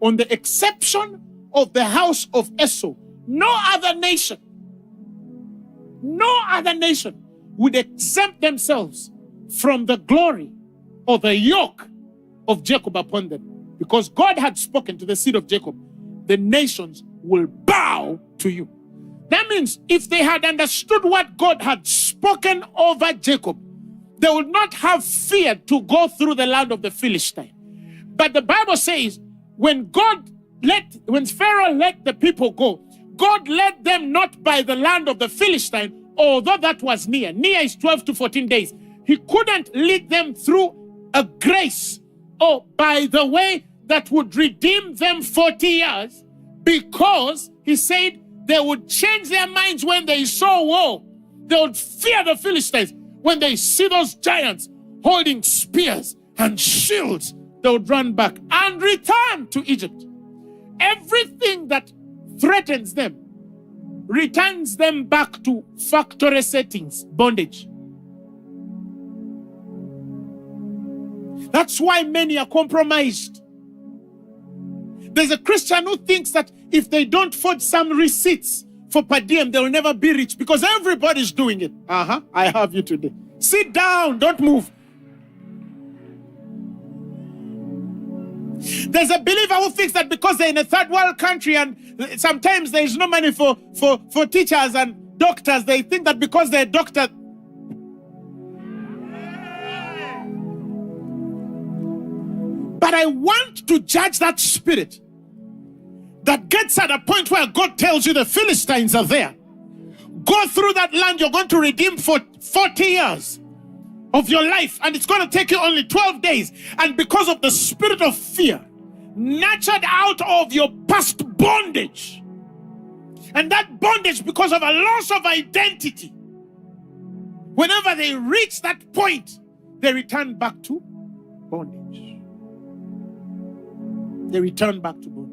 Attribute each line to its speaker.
Speaker 1: on the exception of the house of Esau, no other nation would exempt themselves from the glory or the yoke of Jacob upon them. Because God had spoken to the seed of Jacob, the nations will bow to you. That means if they had understood what God had spoken over Jacob, they would not have feared to go through the land of the Philistine. But the Bible says, when Pharaoh let the people go, God led them not by the land of the Philistine, although that was near. Near is 12 to 14 days. He couldn't lead them through a grace or by the way that would redeem them 40 years, because he said they would change their minds when they saw war. They would fear the Philistines. When they see those giants holding spears and shields, they would run back and return to Egypt. Everything that threatens them returns them back to factory settings, bondage. That's why many are compromised. There's a Christian who thinks that if they don't forge some receipts for per diem, they will never be rich because everybody's doing it. I have you today. Sit down, don't move. There's a believer who thinks that because they're in a third world country and sometimes there's no money for teachers and doctors, they think that because they're doctors. But I want to judge that spirit that gets at a point where God tells you the Philistines are there. Go through that land, you're going to redeem for 40 years of your life, and it's going to take you only 12 days. And because of the spirit of fear, nurtured out of your past bondage, and that bondage because of a loss of identity, whenever they reach that point, they return back to bondage. They return back to bondage.